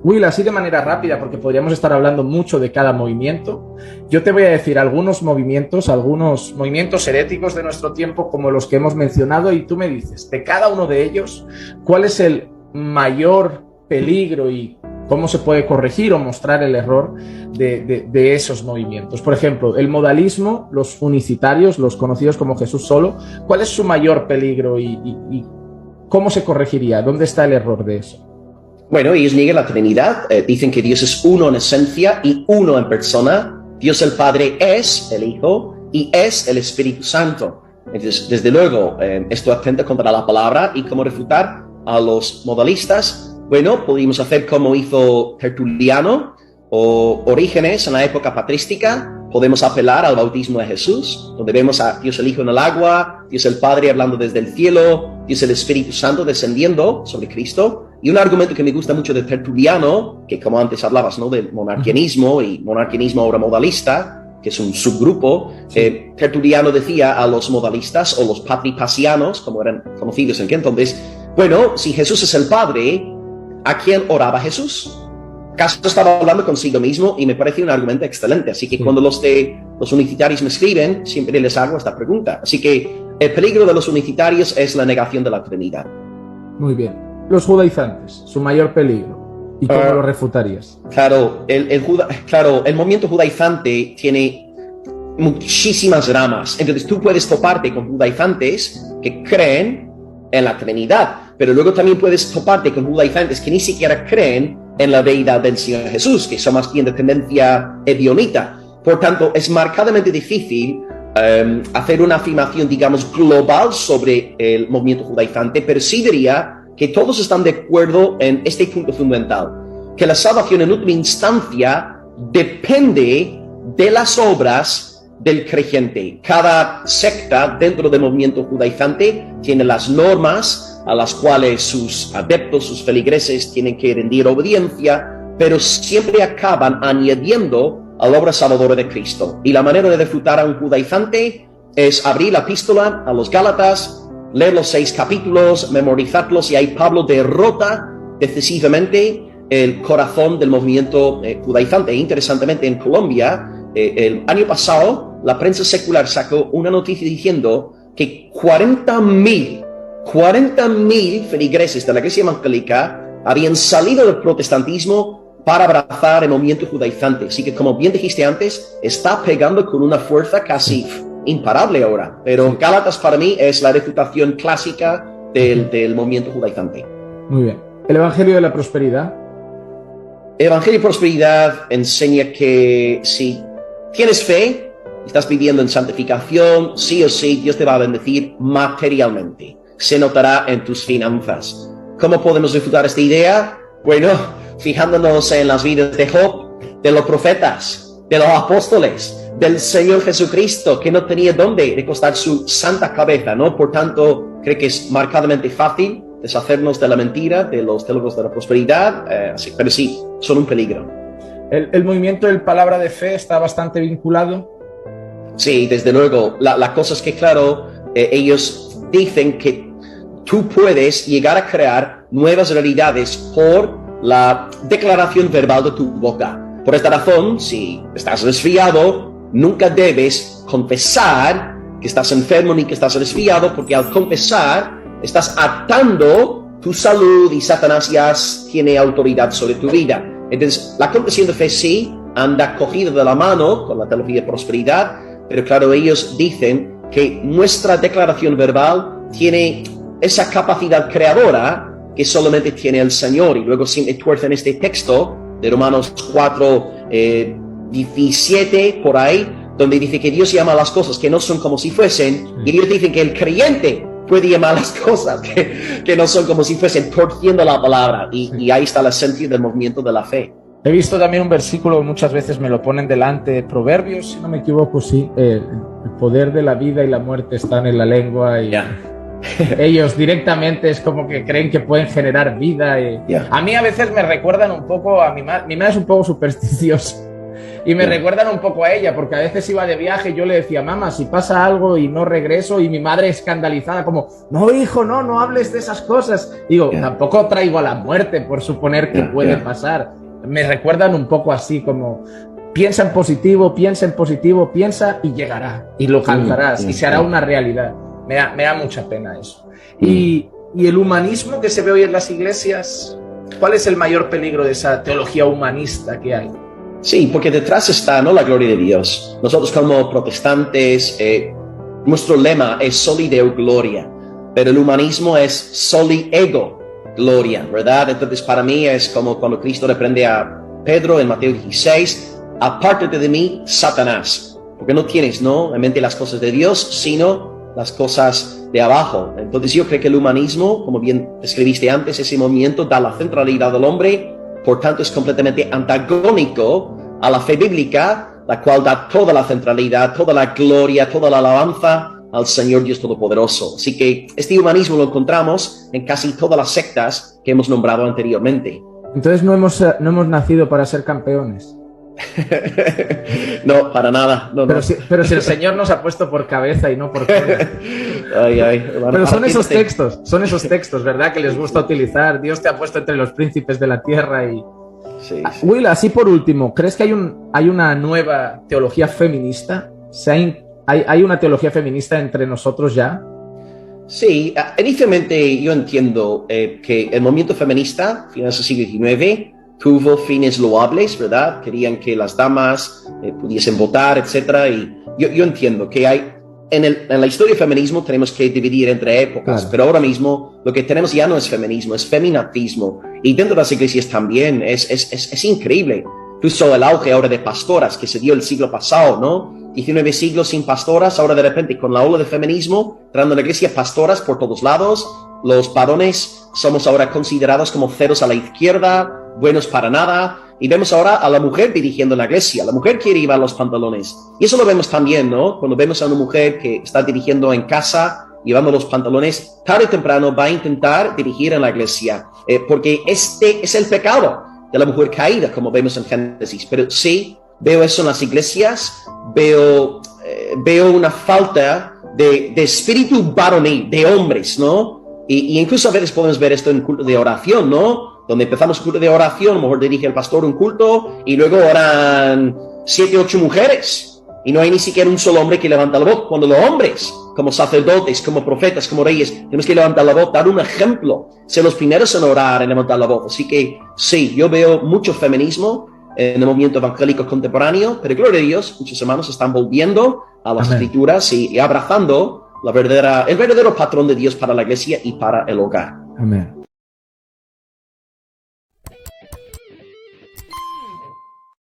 Will, así de manera rápida, porque podríamos estar hablando mucho de cada movimiento, yo te voy a decir algunos movimientos heréticos de nuestro tiempo, como los que hemos mencionado, y tú me dices, de cada uno de ellos, ¿cuál es el mayor peligro y cómo se puede corregir o mostrar el error de esos movimientos? Por ejemplo, el modalismo, los unicitarios, los conocidos como Jesús solo, ¿cuál es su mayor peligro y cómo se corregiría? ¿Dónde está el error de eso? Bueno, ellos niegan la Trinidad, dicen que Dios es uno en esencia y uno en persona. Dios el Padre es el Hijo y es el Espíritu Santo. Entonces, desde luego, esto atenta contra la palabra. ¿Y cómo refutar a los modalistas? Bueno, podemos hacer como hizo Tertuliano o Orígenes en la época patrística. Podemos apelar al bautismo de Jesús, donde vemos a Dios el Hijo en el agua, Dios el Padre hablando desde el cielo, Dios el Espíritu Santo descendiendo sobre Cristo. Y un argumento que me gusta mucho de Tertuliano, que como antes hablabas, ¿no?, del monarquianismo y monarquianismo ahora modalista, que es un subgrupo, Tertuliano decía a los modalistas o los patripasianos, como eran conocidos en aquel entonces, bueno, si Jesús es el Padre, ¿a quién oraba Jesús? Castro estaba hablando consigo mismo y me parece un argumento excelente. Así que cuando los unicitarios me escriben, siempre les hago esta pregunta. Así que el peligro de los unicitarios es la negación de la Trinidad. Muy bien. Los judaizantes, su mayor peligro. ¿Y cómo lo refutarías? Claro, el movimiento judaizante tiene muchísimas ramas. Entonces tú puedes toparte con judaizantes que creen en la Trinidad, pero luego también puedes toparte con judaizantes que ni siquiera creen en la deidad del Señor Jesús, que son más bien de tendencia ebionita. Por tanto, es marcadamente difícil hacer una afirmación, digamos, global sobre el movimiento judaizante, pero sí diría que todos están de acuerdo en este punto fundamental, que la salvación en última instancia depende de las obras del creyente. Cada secta dentro del movimiento judaizante tiene las normas a las cuales sus adeptos, sus feligreses tienen que rendir obediencia, pero siempre acaban añadiendo a la obra salvadora de Cristo. Y la manera de refutar a un judaizante es abrir la epístola a los Gálatas, leer los 6 capítulos, memorizarlos, y ahí Pablo derrota decisivamente el corazón del movimiento judaizante. Interesantemente, en Colombia, el año pasado, la prensa secular sacó una noticia diciendo que 40,000 feligreses de la Iglesia Evangélica habían salido del protestantismo para abrazar el movimiento judaizante. Así que, como bien dijiste antes, está pegando con una fuerza casi imparable ahora. Pero Gálatas para mí es la refutación clásica del movimiento judaizante. Muy bien. ¿El Evangelio de la Prosperidad? El Evangelio de Prosperidad enseña que si tienes fe, estás viviendo en santificación, sí o sí, Dios te va a bendecir materialmente. Se notará en tus finanzas. ¿Cómo podemos refutar esta idea? Bueno, fijándonos en las vidas de Job, de los profetas, de los apóstoles, del Señor Jesucristo, que no tenía dónde recostar su santa cabeza, ¿no? Por tanto, creo que es marcadamente fácil deshacernos de la mentira de los teólogos de la prosperidad, pero sí, son un peligro. ¿El movimiento del palabra de fe está bastante vinculado? Sí, desde luego. La cosa es que, claro, ellos dicen que tú puedes llegar a crear nuevas realidades por la declaración verbal de tu boca. Por esta razón, si estás resfriado, nunca debes confesar que estás enfermo ni que estás resfriado, porque al confesar estás atando tu salud y Satanás ya tiene autoridad sobre tu vida. Entonces, la confesión de fe sí anda cogida de la mano con la teología de prosperidad, pero claro, ellos dicen que nuestra declaración verbal tiene esa capacidad creadora que solamente tiene el Señor. Y luego si me tuercen este texto de Romanos 4:17 por ahí, donde dice que Dios llama a las cosas que no son como si fuesen, y ellos dicen que el creyente puede llamar a las cosas que no son como si fuesen, torciendo la palabra, y ahí está la esencia del movimiento de la fe. He visto también un versículo, muchas veces me lo ponen delante, Proverbios, si no me equivoco, sí, el poder de la vida y la muerte están en la lengua, y ellos directamente es como que creen que pueden generar vida. A mí a veces me recuerdan un poco, mi madre es un poco supersticiosa, Y me recuerdan un poco a ella, porque a veces iba de viaje y yo le decía, mamá, si pasa algo y no regreso, y mi madre escandalizada como, no, hijo, no hables de esas cosas. Digo, tampoco traigo a la muerte por suponer que puede pasar. Me recuerdan un poco así como, piensa en positivo, piensa y llegará, y lo alcanzarás, y se hará una realidad. Me da mucha pena eso. Y el humanismo que se ve hoy en las iglesias, ¿cuál es el mayor peligro de esa teología humanista que hay? Sí, porque detrás está, ¿no?, la gloria de Dios. Nosotros como protestantes, nuestro lema es soli Deo gloria, pero el humanismo es soli ego gloria, ¿verdad? Entonces para mí es como cuando Cristo reprende a Pedro en Mateo 16, apártate de mí, Satanás, porque no tienes, ¿no?, en mente las cosas de Dios, sino las cosas de abajo. Entonces yo creo que el humanismo, como bien escribiste antes, ese movimiento da la centralidad del hombre, por tanto es completamente antagónico a la fe bíblica, la cual da toda la centralidad, toda la gloria, toda la alabanza al Señor Dios Todopoderoso. Así que este humanismo lo encontramos en casi todas las sectas que hemos nombrado anteriormente. Entonces no hemos nacido para ser campeones. No, para nada. No, pero si el Señor nos ha puesto por cabeza y no por cola. Pero son esos textos, ¿verdad?, que les gusta utilizar. Dios te ha puesto entre los príncipes de la tierra y... Sí. Will, así por último, ¿crees que hay una nueva teología feminista? ¿Hay una teología feminista entre nosotros ya? Sí, inicialmente yo entiendo que el movimiento feminista, finales del siglo XIX, tuvo fines loables, ¿verdad? Querían que las damas pudiesen votar, etcétera. Y yo entiendo que en la historia del feminismo tenemos que dividir entre épocas, pero ahora mismo lo que tenemos ya no es feminismo, es feminatismo. Y dentro de las iglesias también es increíble. Incluso el auge ahora de pastoras que se dio el siglo pasado, ¿no? 19 siglos sin pastoras, ahora de repente con la ola de feminismo, entrando en la iglesia pastoras por todos lados. Los varones somos ahora considerados como ceros a la izquierda, buenos para nada, y vemos ahora a la mujer dirigiendo la iglesia. La mujer quiere llevar los pantalones, y eso lo vemos también, ¿no? Cuando vemos a una mujer que está dirigiendo en casa, llevando los pantalones, tarde o temprano va a intentar dirigir en la iglesia, porque este es el pecado de la mujer caída, como vemos en Génesis. Pero sí, veo eso en las iglesias, veo una falta de espíritu varonil, de hombres, ¿no? Y incluso a veces podemos ver esto en culto de oración, ¿no? Donde empezamos culto de oración, a lo mejor dirige el pastor un culto y luego oran 7, 8 mujeres. Y no hay ni siquiera un solo hombre que levanta la voz. Cuando los hombres, como sacerdotes, como profetas, como reyes, tenemos que levantar la voz, dar un ejemplo, ser los primeros en orar, en levantar la voz. Así que sí, yo veo mucho feminismo en el movimiento evangélico contemporáneo, pero gloria a Dios, muchos hermanos están volviendo a las escrituras y abrazando el verdadero patrón de Dios para la iglesia y para el hogar. Amén.